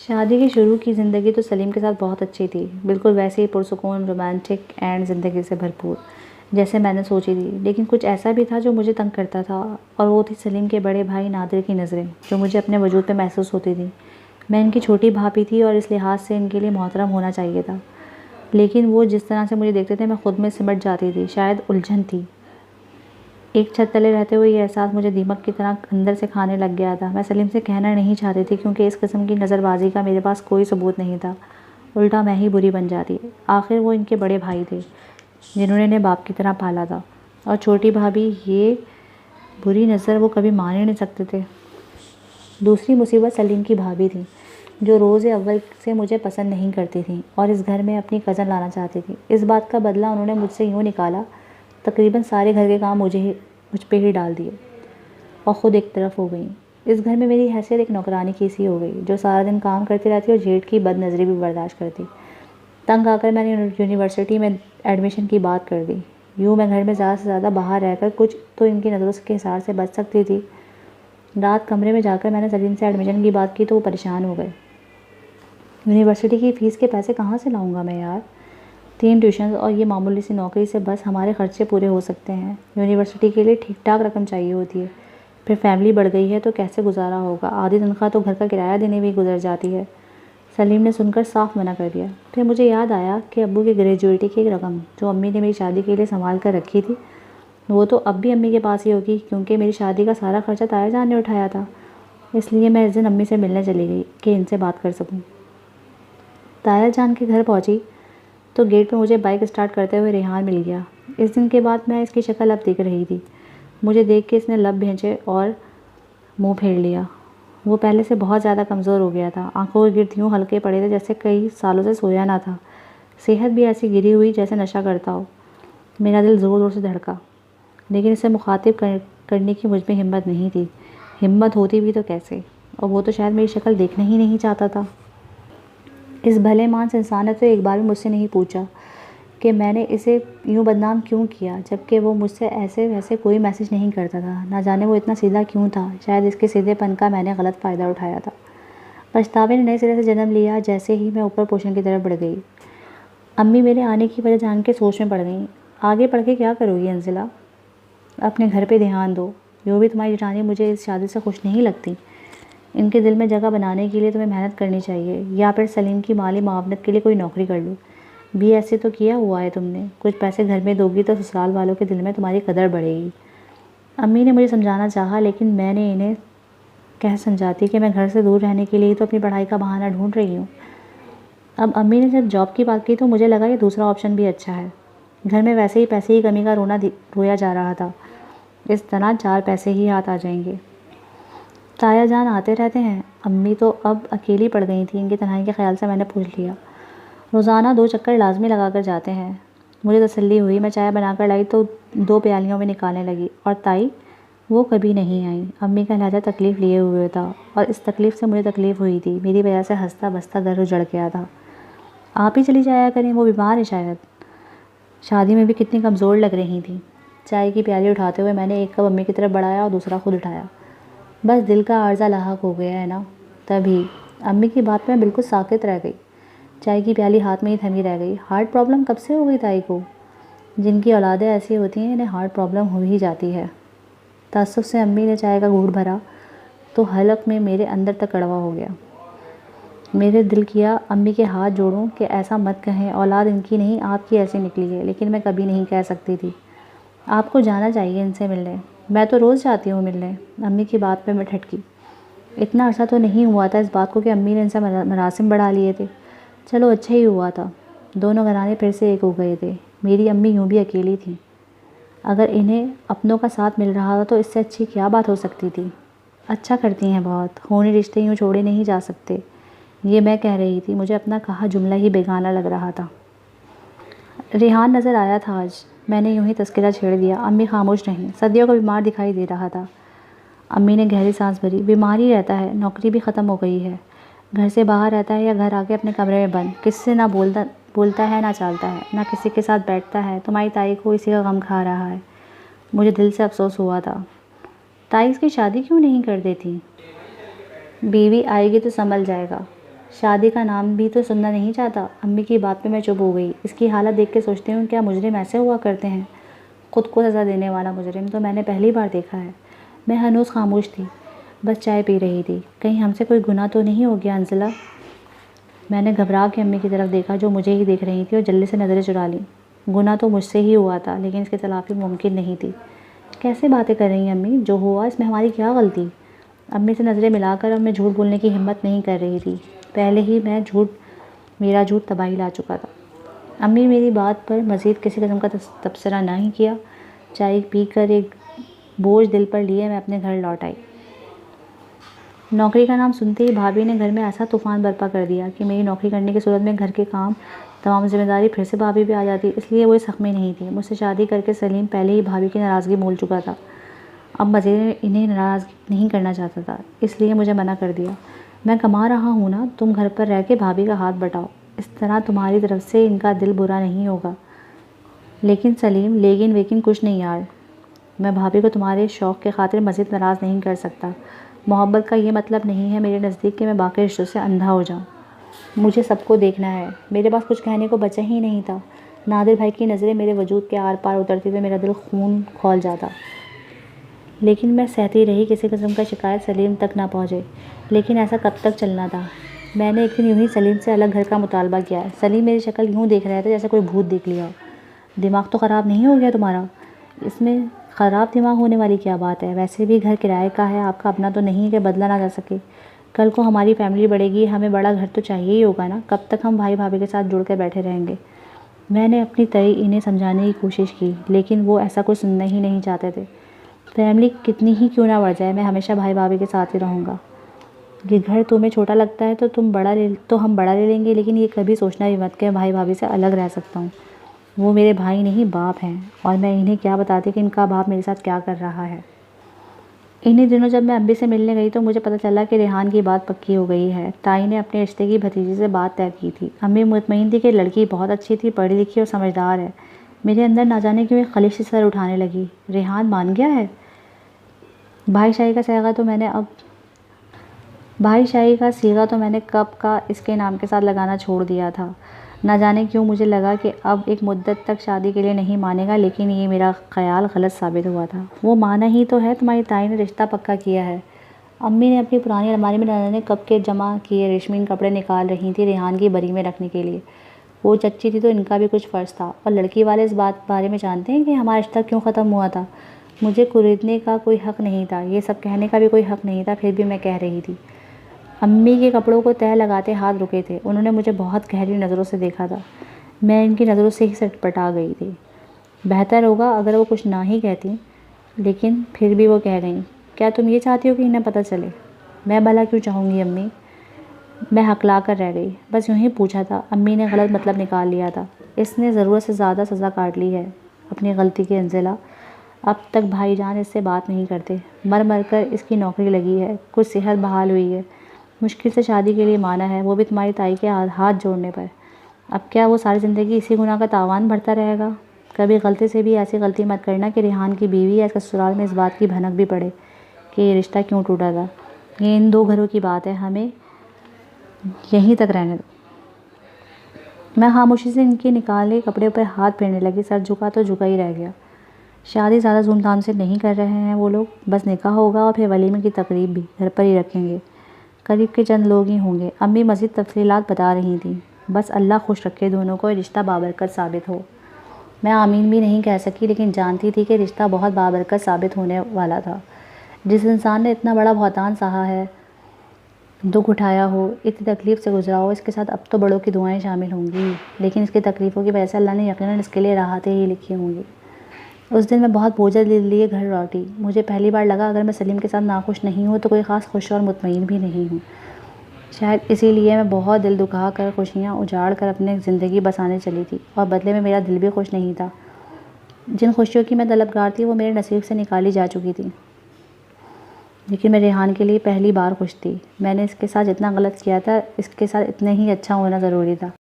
शादी की शुरू की ज़िंदगी तो सलीम के साथ बहुत अच्छी थी, बिल्कुल वैसे ही पुरसुकून, रोमांटिक एंड ज़िंदगी से भरपूर जैसे मैंने सोची थी। लेकिन कुछ ऐसा भी था जो मुझे तंग करता था, और वो थी सलीम के बड़े भाई नादिर की नज़रें, जो मुझे अपने वजूद पे महसूस होती थी। मैं इनकी छोटी भाभी थी और इस लिहाज से इनके लिए मोहतरम होना चाहिए था, लेकिन वो जिस तरह से मुझे देखते थे मैं खुद में सिमट जाती थी। शायद उलझन थी। एक छत तले रहते हुए ये एहसास मुझे दीमक की तरह अंदर से खाने लग गया था। मैं सलीम से कहना नहीं चाहती थी, क्योंकि इस किस्म की नज़रबाजी का मेरे पास कोई सबूत नहीं था। उल्टा मैं ही बुरी बन जाती। आखिर वो इनके बड़े भाई थे, जिन्होंने इन्हें बाप की तरह पाला था, और छोटी भाभी, ये बुरी नज़र वो कभी मान ही नहीं सकते थे। दूसरी मुसीबत सलीम की भाभी थी, जो रोज़ अव्वल से मुझे पसंद नहीं करती थी और इस घर में अपनी कज़न लाना चाहती थी। इस बात का बदला उन्होंने मुझसे यूँ निकाला, तकरीबन सारे घर के काम मुझ पे ही डाल दिए और ख़ुद एक तरफ हो गई। इस घर में मेरी हैसियत एक नौकरानी की सी हो गई, जो सारा दिन काम करती रहती और जेठ की बदनज़री भी बर्दाश्त करती। तंग आकर मैंने यूनिवर्सिटी में एडमिशन की बात कर दी। यूँ मैं घर में ज़्यादा से ज़्यादा बाहर रहकर कुछ तो इनकी नज़रों के हिसार से बच सकती थी। रात कमरे में जाकर मैंने सलीम से एडमिशन की बात की तो वो परेशान हो गए। यूनिवर्सिटी की फ़ीस के पैसे कहाँ से लाऊंगा मैं यार? 3 ट्यूशन और ये मामूली सी नौकरी से बस हमारे खर्चे पूरे हो सकते हैं। यूनिवर्सिटी के लिए ठीक ठाक रकम चाहिए होती है। फिर फैमिली बढ़ गई है तो कैसे गुजारा होगा? आधी तनख्वाह तो घर का किराया देने में गुजर जाती है। सलीम ने सुनकर साफ मना कर दिया। फिर मुझे याद आया कि अब्बू की ग्रेजुएटी की एक रकम जो अम्मी ने मेरी शादी के लिए संभाल कर रखी थी, वो तो अब भी अम्मी के पास ही होगी, क्योंकि मेरी शादी का सारा खर्चा ताया जान ने उठाया था। इसलिए मैं इस दिन अम्मी से मिलने चली गई कि इनसे बात कर सकूं। ताया जान के घर पहुंची तो गेट पर मुझे बाइक स्टार्ट करते हुए रेहान मिल गया। इस दिन के बाद मैं इसकी शक्ल अब दिख रही थी। मुझे देख के इसने लब भेजे और मुंह फेर लिया। वो पहले से बहुत ज़्यादा कमज़ोर हो गया था। आंखों के गिर्द यूँ हल्के पड़े थे जैसे कई सालों से सोया ना था। सेहत भी ऐसी गिरी हुई जैसे नशा करता हो। मेरा दिल ज़ोर ज़ोर से धड़का, लेकिन इसे मुखातिब करने की मुझ में हिम्मत नहीं थी। हिम्मत होती भी तो कैसे, और वो तो शायद मेरी शक्ल देखना ही नहीं चाहता था। इस भले मानस इंसान ने तो एक बार भी मुझसे नहीं पूछा कि मैंने इसे यूँ बदनाम क्यों किया, जबकि वो मुझसे ऐसे वैसे कोई मैसेज नहीं करता था। ना जाने वो इतना सीधा क्यों था। शायद इसके सीधेपन का मैंने गलत फ़ायदा उठाया था। पछतावे ने नए सिरे से जन्म लिया जैसे ही मैं ऊपर पोषण की तरफ बढ़ गई। अम्मी मेरे आने की वजह जान के सोच में पड़ गई। आगे पढ़ के क्या करोगी अंजिला? अपने घर पे ध्यान दो। यूँ भी तुम्हारी जेठानी मुझे इस शादी से खुश नहीं लगती। इनके दिल में जगह बनाने के लिए तुम्हें मेहनत करनी चाहिए, या फिर सलीम की माली मुआवनत के लिए कोई नौकरी कर लो। भी ऐसे तो किया हुआ है तुमने। कुछ पैसे घर में दोगी तो ससुराल वालों के दिल में तुम्हारी कदर बढ़ेगी। अम्मी ने मुझे समझाना चाहा, लेकिन मैंने इन्हें कह समझाती कि मैं घर से दूर रहने के लिए तो अपनी पढ़ाई का बहाना ढूंढ रही हूँ। अब अम्मी ने जब जॉब की बात की तो मुझे लगा ये दूसरा ऑप्शन भी अच्छा है। घर में वैसे ही पैसे की कमी का रोया जा रहा था। इस तरह 4 पैसे ही हाथ आ जाएंगे। ताया जान आते रहते हैं। अम्मी तो अब अकेली पड़ गई थी। इनकी तन्हाई के ख्याल से मैंने पूछ लिया। रोज़ाना 2 चक्कर लाजमी लगा कर जाते हैं। मुझे तसल्ली हुई। मैं चाय बनाकर लाई तो 2 प्यालियों में निकालने लगी, और ताई वो कभी नहीं आई। अम्मी का लहजा तकलीफ़ लिए हुए था, और इस तकलीफ़ से मुझे तकलीफ़ हुई थी। मेरी वजह से हंसता बसता घर उजड़ गया था। आप ही चली जाया करें, वो बीमार है शायद। शादी में भी कितनी कमज़ोर लग रही थी। चाय की प्याली उठाते हुए मैंने एक कप अम्मी की तरफ बढ़ाया और दूसरा खुद उठाया। बस दिल का आर्जा लाहक हो गया है ना। तभी अम्मी की बात में बिल्कुल साकित रह गई। चाय की प्याली हाथ में ही थमी रह गई। हार्ट प्रॉब्लम कब से हो गई ताई को? जिनकी औलादें ऐसी होती हैं इन्हें हार्ट प्रॉब्लम हो ही जाती है। तअस्सुफ़ से अम्मी ने चाय का घूंट भरा तो हलक में मेरे अंदर तक कड़वा हो गया। मेरे दिल किया अम्मी के हाथ जोड़ूं कि ऐसा मत कहें, औलाद इनकी नहीं आपकी ऐसी निकली है। लेकिन मैं कभी नहीं कह सकती थी। आपको जाना चाहिए इनसे मिलने। मैं तो रोज़ जाती हूँ मिलने। अम्मी की बात पे मैं ठटकी। इतना अर्सा तो नहीं हुआ था इस बात को कि अम्मी ने इनसे मरासिम बढ़ा लिए थे। चलो अच्छा ही हुआ था। दोनों घराने फिर से एक हो गए थे। मेरी अम्मी यूँ भी अकेली थी। अगर इन्हें अपनों का साथ मिल रहा था तो इससे अच्छी क्या बात हो सकती थी। अच्छा करती हैं बहुत। होने रिश्ते यूँ छोड़े नहीं जा सकते। ये मैं कह रही थी। मुझे अपना कहा जुमला ही बेगाना लग रहा था। रेहान नज़र आया था आज। मैंने यूँ ही तस्करा छेड़ दिया। अम्मी खामोश रहीं। सदियों का बीमार दिखाई दे रहा था। अम्मी ने गहरी सांस भरी। बीमार ही रहता है, नौकरी भी ख़त्म हो गई है। घर से बाहर रहता है या घर आके अपने कमरे में बंद। किससे ना बोलता है ना चालता है, ना किसी के साथ बैठता है। तुम्हारी ताई को इसी का गम खा रहा है। मुझे दिल से अफसोस हुआ था। ताई इसकी शादी क्यों नहीं कर देती? बीवी आएगी तो संभल जाएगा। शादी का नाम भी तो सुनना नहीं चाहता। अम्मी की बात पे मैं चुप हो गई। इसकी हालत देख के सोचती हूँ क्या मुजरिम ऐसे हुआ करते हैं। खुद को सज़ा देने वाला मुजरिम तो मैंने पहली बार देखा है। मैं हनूस खामोश थी, बस चाय पी रही थी। कहीं हमसे कोई गुनाह तो नहीं हो गया अंजला। मैंने घबरा के अम्मी की तरफ देखा जो मुझे ही देख रही थी और जल्दी से नज़रें चुरा लीं। गुनाह तो मुझसे ही हुआ था, लेकिन इसकी तलाफ़ी मुमकिन नहीं थी। कैसे बातें कर रही हैं अम्मी? जो हुआ इसमें हमारी क्या गलती? अम्मी से नज़रें मिलाकर अब मैं झूठ बोलने की हिम्मत नहीं कर रही थी। पहले ही मेरा झूठ तबाही ला चुका था। अम्मी मेरी बात पर मज़ीद किसी किस्म का तबसरा नहीं किया। चाय पीकर एक बोझ दिल पर लिए मैं अपने घर लौट आई। नौकरी का नाम सुनते ही भाभी ने घर में ऐसा तूफ़ान बर्पा कर दिया कि मेरी नौकरी करने की सूरत में घर के काम तमाम जिम्मेदारी फिर से भाभी पे आ जाती, इसलिए वो इस हक़ में नहीं थी। मुझसे शादी करके सलीम पहले ही भाभी की नाराज़गी मोल चुका था। अब मज़ीद इन्हें नाराज़ नहीं करना चाहता था, इसलिए मुझे मना कर दिया। मैं कमा रहा हूँ ना, तुम घर पर रह के भाभी का हाथ बटाओ, इस तरह तुम्हारी तरफ से इनका दिल बुरा नहीं होगा। लेकिन सलीम, लेकिन कुछ नहीं यार, मैं भाभी को तुम्हारे शौक़ के खातिर मज़ीद नाराज़ नहीं कर सकता। मोहब्बत का ये मतलब नहीं है मेरे नज़दीक कि मैं बाकी रिश्तों से अंधा हो जाऊँ। मुझे सबको देखना है। मेरे पास कुछ कहने को बचा ही नहीं था। नादिर भाई की नज़रें मेरे वजूद के आर पार उतरते हुए मेरा दिल खून खौल जाता। लेकिन मैं सहती रही, किसी किस्म का शिकायत सलीम तक ना पहुँचे। लेकिन ऐसा कब तक चलना था। मैंने एक दिन यूँ ही सलीम से अलग घर का मुतालबा किया। सलीम मेरी शक्ल यूँ देख रहा था जैसे कोई भूत देख लिया हो। दिमाग तो ख़राब नहीं हो गया तुम्हारा? इसमें ख़राब दिमाग होने वाली क्या बात है? वैसे भी घर किराए का है, आपका अपना तो नहीं है कि बदला ना जा सके। कल को हमारी फैमिली बढ़ेगी, हमें बड़ा घर तो चाहिए ही होगा ना। कब तक हम भाई भाभी के साथ जुड़ कर बैठे रहेंगे? मैंने अपनी तरह इन्हें समझाने की कोशिश की, लेकिन वो ऐसा कुछ सुनना ही नहीं चाहते थे। फैमिली कितनी ही क्यों ना बढ़ जाए, मैं हमेशा भाई भाभी के साथ ही रहूँगा। ये घर तुम्हें छोटा लगता है तो हम बड़ा ले लेंगे, लेकिन ये कभी सोचना भी मत कि भाई भाभी से अलग रह सकता हूँ। वो मेरे भाई नहीं, बाप हैं, और मैं इन्हें क्या बताती कि इनका बाप मेरे साथ क्या कर रहा है। इन्हीं दिनों जब मैं अम्मी से मिलने गई तो मुझे पता चला कि रेहान की बात पक्की हो गई है। ताई ने अपने रिश्ते की भतीजी से बात तय की थी। अम्मी मुतमईन थी कि लड़की बहुत अच्छी थी, पढ़ी लिखी और समझदार है। मेरे अंदर ना जाने क्यों एक खलिश से सर उठाने लगी। रेहान मान गया है? भाईशाही का सीगा तो मैंने कब का इसके नाम के साथ लगाना छोड़ दिया था। ना जाने क्यों मुझे लगा कि अब एक मुद्दत तक शादी के लिए नहीं मानेगा, लेकिन ये मेरा ख़याल गलत साबित हुआ था। वो माना ही तो है, तुम्हारी ताई ने रिश्ता पक्का किया है। अम्मी ने अपनी पुरानी अलमारी में न जाने कब के जमा किए रेशमी कपड़े निकाल रही थी रेहान की बरी में रखने के लिए। वो चच्ची थी तो इनका भी कुछ फ़र्ज़ था। और लड़की वाले इस बारे में जानते हैं कि हमारा रिश्ता क्यों ख़त्म हुआ था। मुझे खरीदने का कोई हक़ नहीं था, ये सब कहने का भी कोई हक़ नहीं था, फिर भी मैं कह रही थी। अम्मी के कपड़ों को तह लगाते हाथ रुके थे। उन्होंने मुझे बहुत गहरी नज़रों से देखा था। मैं इनकी नज़रों से ही सटपटा गई थी। बेहतर होगा अगर वो कुछ ना ही कहती, लेकिन फिर भी वो कह गईं, क्या तुम ये चाहती हो कि इन्हें पता चले? मैं भला क्यों चाहूँगी अम्मी? मैं हकला कर रह गई। बस यूँ ही पूछा था। अम्मी ने गलत मतलब निकाल लिया था। इसने ज़रूरत से ज़्यादा सज़ा काट ली है अपनी गलती की अंजिला। अब तक भाईजान इससे बात नहीं करते। मर मर कर इसकी नौकरी लगी है, कुछ सेहत बहाल हुई है। मुश्किल से शादी के लिए माना है, वो भी तुम्हारी ताई के हाथ जोड़ने पर। अब क्या वो सारी ज़िंदगी इसी गुनाह का तावान भरता रहेगा? कभी गलती से भी ऐसी गलती मत करना कि रेहान की बीवी या इसके ससुराल में इस बात की भनक भी पड़े कि ये रिश्ता क्यों टूटा था। ये इन दो घरों की बात है, हमें यहीं तक रहने दो। मैं खामोशी से इनके निकाले कपड़े पर हाथ फेरने लगी। सर झुका तो झुका ही रह गया। शादी ज़्यादा धूमधाम से नहीं कर रहे हैं वो लोग, बस निकाह होगा और फिर वलीमे की तकरीब भी घर पर ही रखेंगे। करीब के चंद लोग ही होंगे। अम्मी मज़ीद तफसीलात बता रही थी। बस अल्लाह खुश रखे दोनों को, रिश्ता बाबरकत साबित हो। मैं आमीन भी नहीं कह सकी, लेकिन जानती थी कि रिश्ता बहुत बाबरकत साबित होने वाला था। जिस इंसान ने इतना बड़ा बहुतान सहा है, दुख उठाया हो, इतनी तकलीफ़ से गुजरा हो, इसके साथ अब तो बड़ों की दुआएं शामिल होंगी, लेकिन इसकी तकलीफ़ों की वजह से अल्लाह ने यकीनन इसके लिए राहतें ही लिखी होंगी। उस दिन मैं बहुत बोझल दिल लिए घर लौटी। मुझे पहली बार लगा अगर मैं सलीम के साथ नाखुश नहीं हूँ तो कोई ख़ास खुश और मुतमईन भी नहीं हूँ। शायद इसीलिए मैं बहुत दिल दुखा कर, खुशियाँ उजाड़ कर अपनी ज़िंदगी बसाने चली थी, और बदले में मेरा दिल भी खुश नहीं था। जिन खुशियों की मैं तलबगार थी वो मेरे नसीब से निकाली जा चुकी थी। लेकिन मैं रेहान के लिए पहली बार खुश थी। मैंने इसके साथ जितना गलत किया था, इसके साथ इतने ही अच्छा होना ज़रूरी था।